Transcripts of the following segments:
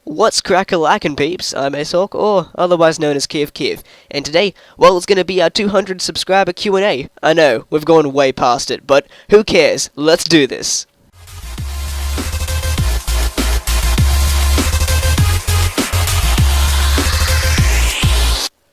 What's crack-a-lackin', peeps? I'm Asok, or otherwise known as Kiv, and today, well, it's gonna be our 200 subscriber Q&A. I know, we've gone way past it, but who cares? Let's do this.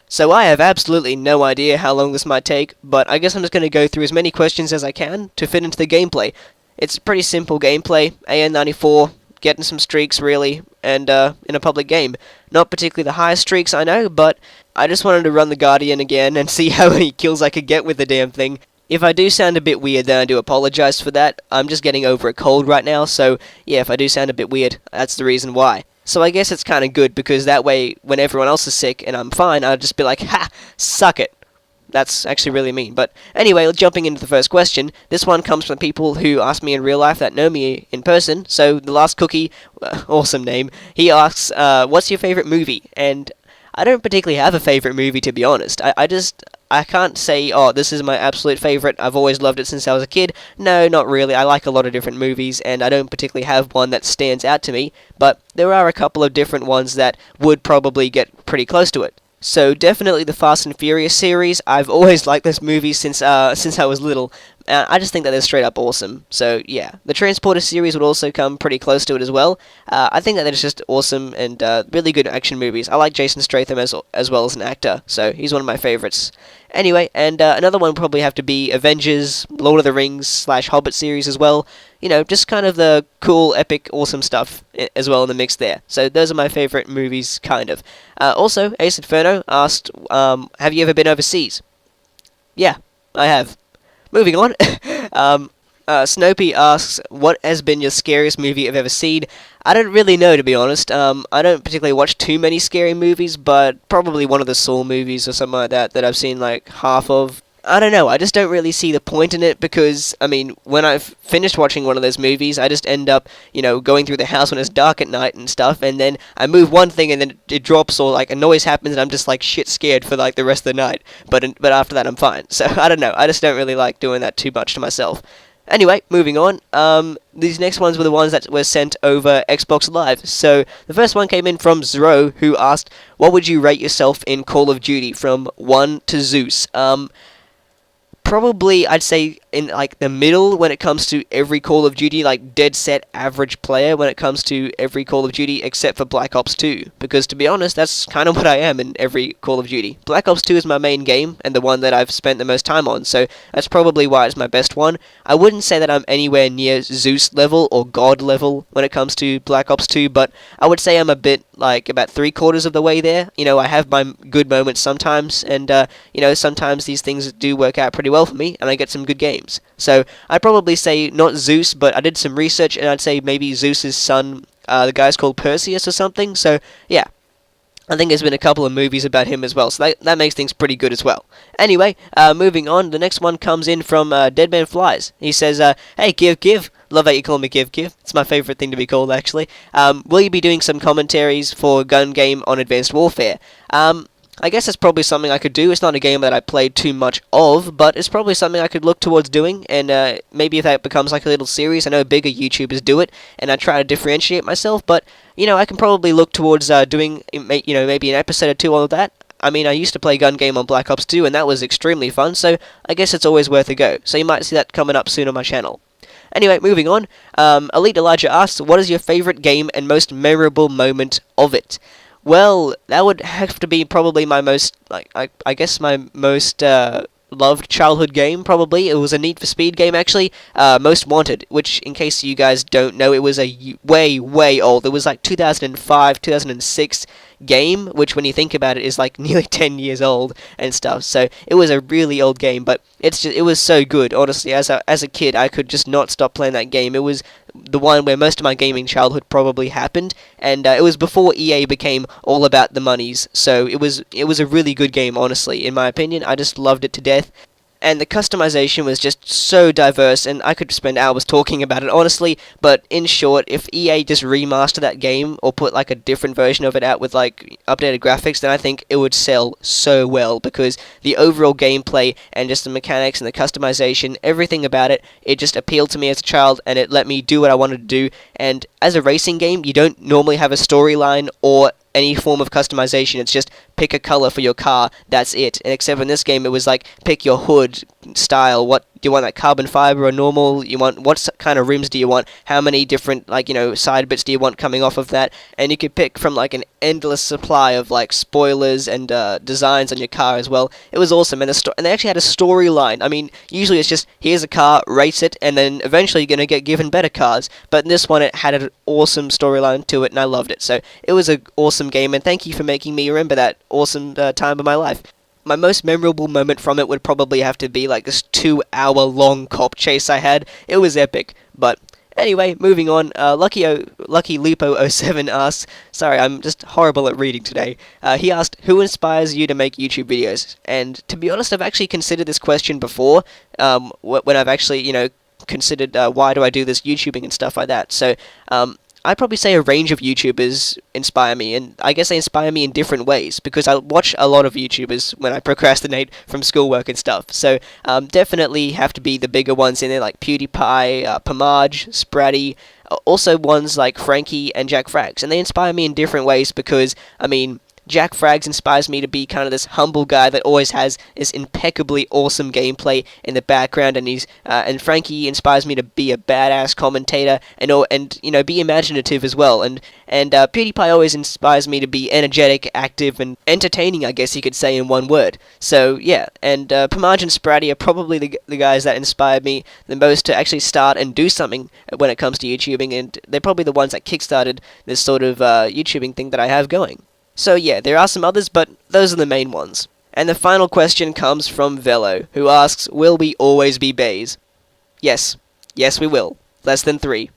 So I have absolutely no idea how long this might take, but I guess I'm just going to go through as many questions as I can to fit into the gameplay. It's pretty simple gameplay, AN94, getting some streaks really, and in a public game. Not particularly the highest streaks, I know, but I just wanted to run the Guardian again and see how many kills I could get with the damn thing. If I do sound a bit weird, then I do apologize for that. I'm just getting over a cold right now, so yeah, if I do sound a bit weird, that's the reason why. So I guess it's kind of good, because that way, when everyone else is sick and I'm fine, I'll just be like, ha, suck it. That's actually really mean. But anyway, jumping into the first question, this one comes from people who ask me in real life that know me in person. So the last cookie, awesome name, he asks, what's your favorite movie? And I don't particularly have a favorite movie, to be honest. I can't say, oh, this is my absolute favorite, I've always loved it since I was a kid. No, not really. I like a lot of different movies, and I don't particularly have one that stands out to me, but there are a couple of different ones that would probably get pretty close to it. So definitely the Fast and Furious series. I've always liked this movie since I was little. I just think that they're straight up awesome. So yeah, the Transporter series would also come pretty close to it as well. I think that it's just awesome and really good action movies. I like Jason Statham as well as an actor, so he's one of my favorites. Anyway, and another one would probably have to be Avengers, Lord of the Rings / Hobbit series as well. You know, just kind of the cool, epic, awesome stuff as well in the mix there. So those are my favorite movies, kind of. Also, Ace Inferno asked, have you ever been overseas? Yeah, I have. Moving on. Snopey asks, what has been your scariest movie you've ever seen? I don't really know, to be honest. I don't particularly watch too many scary movies, but probably one of the Saw movies or something like that I've seen like half of. I don't know, I just don't really see the point in it, because, I mean, when I've finished watching one of those movies, I just end up, you know, going through the house when it's dark at night and stuff, and then I move one thing and then it drops, or like a noise happens and I'm just like shit scared for like the rest of the night, but after that I'm fine. So, I don't know, I just don't really like doing that too much to myself. Anyway, moving on, these next ones were the ones that were sent over Xbox Live. So, the first one came in from Zero, who asked, what would you rate yourself in Call of Duty from 1 to Zeus? Probably, I'd say, in, like, the middle when it comes to every Call of Duty, like, dead set average player when it comes to every Call of Duty, except for Black Ops 2, because, to be honest, that's kind of what I am in every Call of Duty. Black Ops 2 is my main game, and the one that I've spent the most time on, so that's probably why it's my best one. I wouldn't say that I'm anywhere near Zeus level, or God level, when it comes to Black Ops 2, but I would say I'm a bit, like, about 3/4 of the way there. You know, I have my good moments sometimes, and, you know, sometimes these things do work out pretty well for me, and I get some good games. So, I'd probably say not Zeus, but I did some research, and I'd say maybe Zeus's son, the guy's called Perseus or something, so, yeah. I think there's been a couple of movies about him as well, so that makes things pretty good as well. Anyway, moving on, the next one comes in from Deadman Flies. He says, hey, Give, love that you call me Give. It's my favourite thing to be called, actually. Will you be doing some commentaries for Gun Game on Advanced Warfare? I guess that's probably something I could do. It's not a game that I played too much of, but it's probably something I could look towards doing, and maybe if that becomes like a little series, I know bigger YouTubers do it, and I try to differentiate myself, but, you know, I can probably look towards doing, you know, maybe an episode or two on that. I mean, I used to play Gun Game on Black Ops 2, and that was extremely fun, so I guess it's always worth a go. So you might see that coming up soon on my channel. Anyway, moving on, Elite Elijah asks, what is your favourite game and most memorable moment of it? Well, that would have to be probably my most, like, I guess my most loved childhood game, probably. It was a Need for Speed game, actually. Most Wanted, which, in case you guys don't know, it was a way old. It was like 2005, 2006 game, which when you think about it is like nearly 10 years old and stuff. So it was a really old game, but it was so good. Honestly, as a kid, I could just not stop playing that game. It was the one where most of my gaming childhood probably happened, and it was before EA became all about the monies. So it was a really good game, honestly, in my opinion. I just loved it to death. and the customization was just so diverse, and I could spend hours talking about it, honestly. But in short, if EA just remaster that game or put like a different version of it out with like updated graphics, then I think it would sell so well, because the overall gameplay and just the mechanics and the customization, everything about it, it just appealed to me as a child, and it let me do what I wanted to do. And as a racing game, you don't normally have a storyline or any form of customization. It's just pick a color for your car, that's it. And except in this game, it was like pick your hood style. What do you want, that carbon fiber or normal? You want, what kind of rims do you want? How many different, like, you know, side bits do you want coming off of that? And you could pick from like an endless supply of like spoilers and designs on your car as well. It was awesome. And they actually had a storyline. I mean, usually it's just here's a car, race it, and then eventually you're gonna get given better cars. But in this one, it had an awesome storyline to it, and I loved it. So it was an awesome game, and thank you for making me remember that awesome time of my life. My most memorable moment from it would probably have to be like this 2-hour long cop chase I had. It was epic. But anyway, moving on. Lucky Lupo 07 asks, sorry, I'm just horrible at reading today. He asked, who inspires you to make YouTube videos? And to be honest, I've actually considered this question before, when I've actually, you know, considered why do I do this YouTubing and stuff like that. So I'd probably say a range of YouTubers inspire me, and I guess they inspire me in different ways, because I watch a lot of YouTubers when I procrastinate from schoolwork and stuff. So definitely have to be the bigger ones in there, like PewDiePie, Pamaj, Spratty, also ones like Frankie and Jack Frags, and they inspire me in different ways, because, I mean, Jack Frags inspires me to be kind of this humble guy that always has this impeccably awesome gameplay in the background, and Frankie inspires me to be a badass commentator and you know, be imaginative as well, and PewDiePie always inspires me to be energetic, active, and entertaining, I guess you could say in one word. So yeah, and Pamaj and Spratty are probably the guys that inspired me the most to actually start and do something when it comes to YouTubing, and they're probably the ones that kickstarted this sort of YouTubing thing that I have going. So yeah, there are some others, but those are the main ones. And the final question comes from Velo, who asks, will we always be bays? Yes. Yes, we will. Less than 3.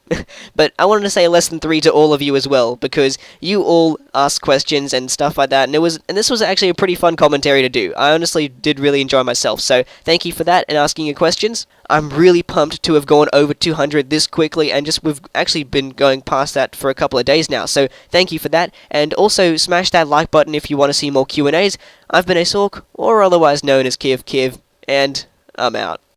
But I wanted to say less than 3 to all of you as well, because you all asked questions and stuff like that, and this was actually a pretty fun commentary to do. I honestly did really enjoy myself, so thank you for that and asking your questions. I'm really pumped to have gone over 200 this quickly, and we've actually been going past that for a couple of days now, so thank you for that, and also smash that like button if you want to see more Q&As. I've been Asork, or otherwise known as Kiv, and I'm out.